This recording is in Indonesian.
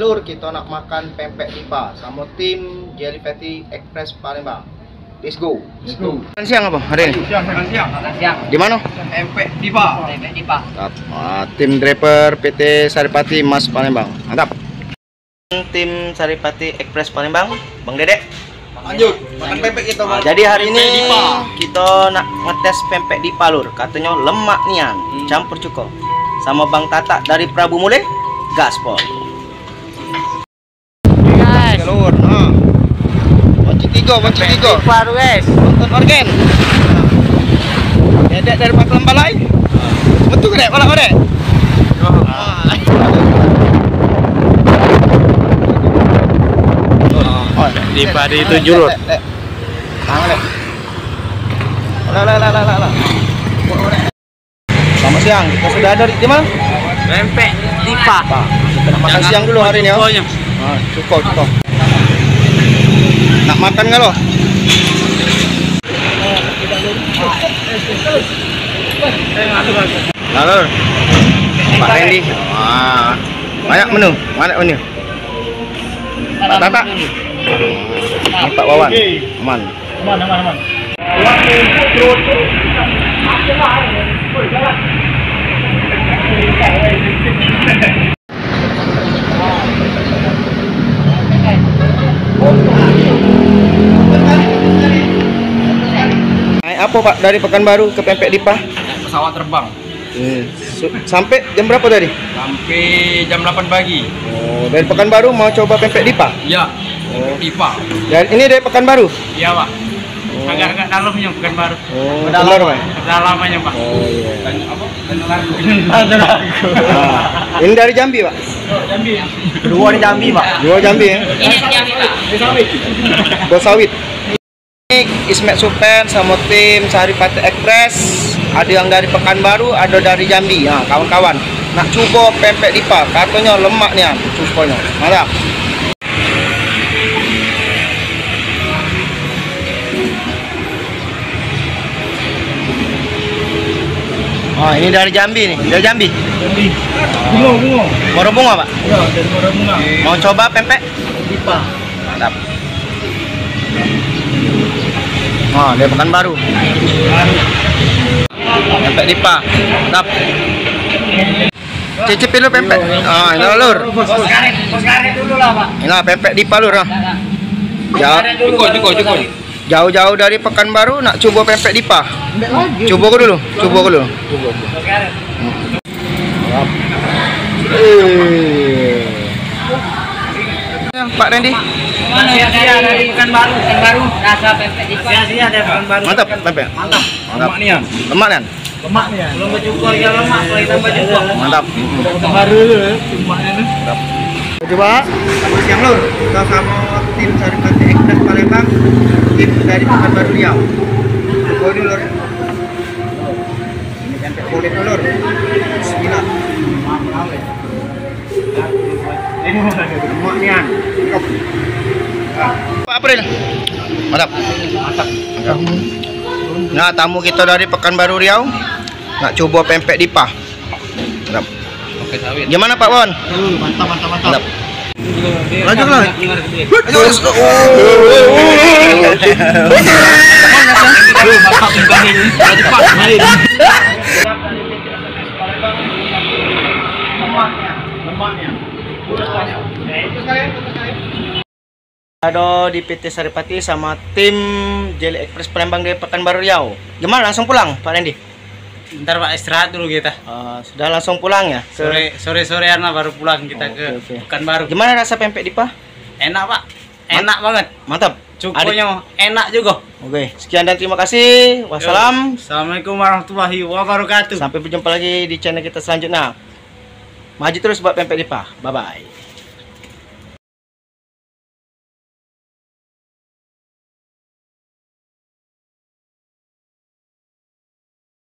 Lur, kita nak makan pempek Dipa sama tim Jelly Patty Express Palembang. Let's go. Makan siang apa hari ini? Makan siang. Di mana? Pempek Dipa. Mantap. Tim driver PT Saripati Mas Palembang. Mantap. Tim Saripati Express Palembang, Bang Dedek. Lanjut, makan pempek kita. Jadi hari ini Dipa. kita nak ngetes pempek Dipa Lur. Katanya lemak nian, campur cuko. Sama Bang Tata dari Prabu Mule, gaspol. Guys, Lur, Wanci tiga. baru guys. Nonton organ. Dedek dari Pakelam Balai. Betul Dek, balak Dek. Dipa di 7 Lur. Selamat siang, kita sudah ada di mana? Pempek Dipa. Kita nak makan siang dulu hari ini ya. Cukup. Nak makan nggak lo? Halo, Pak Randy. Banyak menu. Mana menu? Pak Tata. Ini Pak Wawan. Aman. Apa Pak dari Pekanbaru ke Pempek Dipa? Pesawat terbang. Sampai jam berapa tadi? Sampai jam 8 pagi. Oh, dari Pekanbaru mau coba Pempek Dipa? Ya. Dipa. Dan ini dari Pekanbaru? Iya, Pak. Agak dalamnya bukan baru. Oh, benar Pak. Kedalamannya, Pak. Oh iya. Dan apa? Dan lagu. Ini dari Jambi, Pak? Jambi. Kedua di Jambi, Pak. Dua Jambi ya? Ini Jambi, Pak. Bos sawit. Ini Ismet Supen sama tim Saripati Express. Ada yang dari Pekanbaru, ada dari Jambi. Nah, kawan-kawan, nak coba pempek Dipa, katanya lemak nih, cukanya. Mantap. Oh, ini dari Jambi nih, dari Jambi. Bunga. Morobunga, Pak. Ya, dari Morobunga. Mau coba pempek Dipa. Mantap. Oh, dari Pekanbaru. Pempek Dipa. Mantap. Cicip dulu pempek. Ah, ini Lur. Bos karet dulu lah, Pak. Ini pempek Dipa Lur. Cukup. Jauh-jauh dari Pekanbaru nak coba pempek Dipa. Coba aku dulu. Bos karet. Pak Randy. Mana ya dari Pekanbaru, rasa pempek Dipa. Sia-sia dari Pekanbaru. Mantap pempek. Mantap. Lemak nih. Lemak nih. Belum bercukur ya lemak, kalau tambah cukur. Mantap. Pekanbaru lemaknya nih. Coba. Selamat siang Lur. Kita sama tim Saripati Express Palembang, tim dari Pekanbaru Riau. Coba dulu Lur. Ini pempek kulit Lur. Bismillah. Lemak nian. Pak April. Mantap. Nah, tamu kita dari Pekanbaru Riau nak coba pempek Dipa. Mantap. Oke, sawit. Gimana Pak Won? Mantap. Lanjut lah. Ada di PT Saripati sama tim Jelly Express Palembang dari Pekanbaru Riau. Gimana langsung pulang Pak Randy? Ntar Pak istirahat dulu kita. Sudah langsung pulang ya? Sore-sorean lah baru pulang kita ke Pekanbaru. Gimana rasa pempek Dipa? Enak, Pak. Enak banget. Mantap. Cukunya enak juga. Oke, sekian dan terima kasih. Wassalam. Assalamualaikum warahmatullahi wabarakatuh. Sampai berjumpa lagi di channel kita selanjutnya. Maju terus buat pempek Dipa. Bye bye.